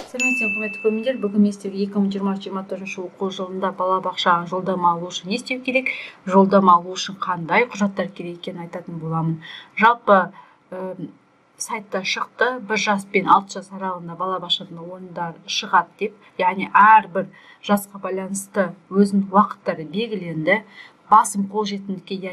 Сәлеметсіздер, құрметті көрермендер. Бүгін мен сіздерге 2020-2024 оқу жылында балабақшаға жолдама алу үшін не істеу керек, жолдама алу үшін қандай құжаттар керек екенін айтатын боламын. Жалпы сайтта шықты, 1 жас пен 6 жас аралығында балабақшадан орындар шығады деп, яғни әрбір жасқа байланысты өзінің уақыттары белгіленді. Басым қолжетімділікке,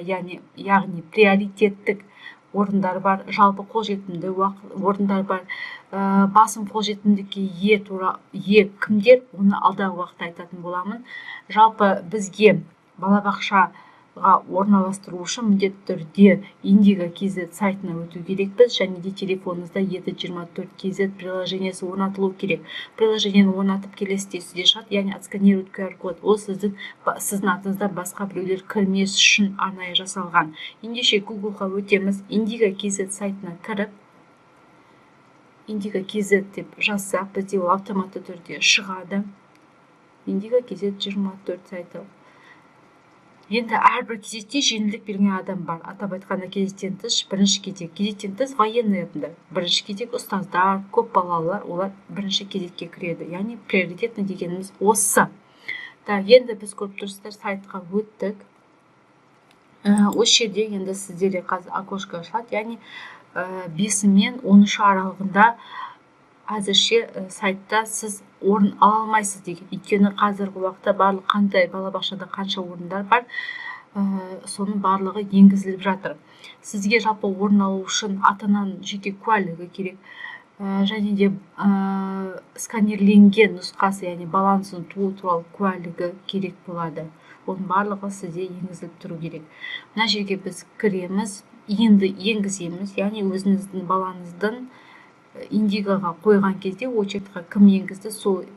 яғни приоритеттік орындар бар, жалпы қолжетімді орындар бар. Басым қолжетімділікке ие кімдер, оны алдағы уақытта айтатын боламын. Жалпы бізге балабақшаға орналастыру үшін міндетті түрде Индиго KZ сайтына өту керекпіз, және де телефоныңызда Еді24 KZ приложениесі орнатылу керек. Приложениені орнатып келесіде сізде шығады, яғни отсканировать QR-код. Ол сіздің атыңызда басқа біреулер кірмес үшін арнайы жасалған. Ендеше Google-ға өтеміз. Индиго KZ сайтына кіріп, Индиго KZ деп жазсақ, бізде ол автоматты түрде шығады. Индиго KZ 24 сайты. Енді әрбір кезекте жеңілдік берген адам бар. Атап айтқанда кезектен тыс бірінші кезек, кезектен тыс военныйдар. Бірінші кезек ұстаздар, көп балалар, олар бірінші кезекке кіреді. Яғни приоритетный дегеніміз осы. Енді біз көріп тұрсыздар, сайтқа өттік. Осы жерде енді сіздерге қазір окошко ашылады, яғни 5 мен 10 аралығында әзірше сайтта сіз орын ала алмайсыз деген. Өйткені қазіргі уақытта барлық қандай балабақшада қанша орындар бар, соның барлығы енгізіліп жатыр. Сізге жалпы орын алу үшін ата-ананың жеке куәлігі керек, және де сканерленген нұсқасы, яғни баланың туу туралы куәлігі керек болады. Оның барлығы сізде енгізіліп тұру керек. Мына жерге біз кіреміз, енді енгіземіз, яғни өзіңіздің балаңыздың Индигоға қойған кезде очередьқа кім енгізді,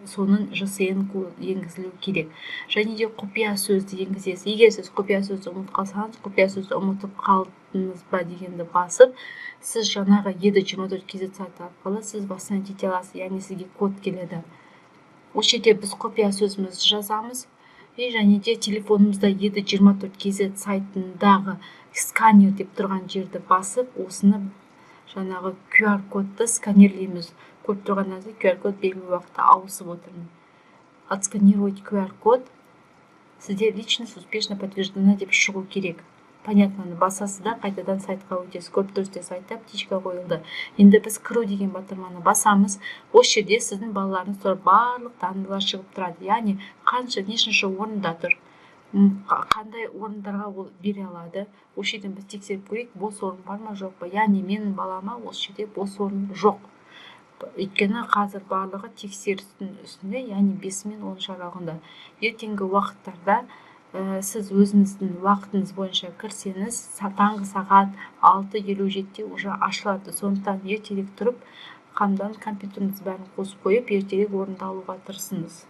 соның ЖСН енгізілу керек. Және де құпия сөзді енгізесіз. Егер сіз құпия сөзді ұмытып қалсаңыз, құпия сөзді ұмытып қалдыңыз ба дегенді басып, сіз жаңағы Еді24 KZ сайты арқылы сіз восстановить ете аласыз, яғни сізге код келеді. Осы жерде біз құпия сөзімізді жазамыз, және де телефонымызда Еді24 KZ сайтындағы сканер деп тұрған жерді басып, осыны жаңағы QR-кодты сканерлейміз. Көріп тұрғаныңыздай QR-код белгілі уақытта ауысып отырмын. Отсканировать QR-код. Сізде личность успешно подтверждена деп шығу керек. Понятно, басасыз да қайтадан сайтқа өтесіз. Көріп тұрсыздар, сайтта птичка қойылды. Енді біз кіру деген батырманы басамыз. Осы жерде сіздің балаларыңыз туралы барлық данылар шығып тұрады. Яғни қанша, нешінші орында тұр, қандай орындарға ол бере алады. Осы жерден біз тексеріп көрейік, бос орын бар ма, жоқ па. Яғни менің балама осы жерде бос орын жоқ. Өйткені қазір барлығы тексерістің үстінде, яғни 5 мен 10 аралығында. Ертеңгі уақыттарда сіз өзіңіздің уақытыңыз бойынша кірсеңіз, таңғы сағат 6:57-те уже ашылады. Сондықтан ертерек тұрып, қамдан компьютеріңіз бәрін қосып қойып, ертерек орынды алуға тырысыңыз.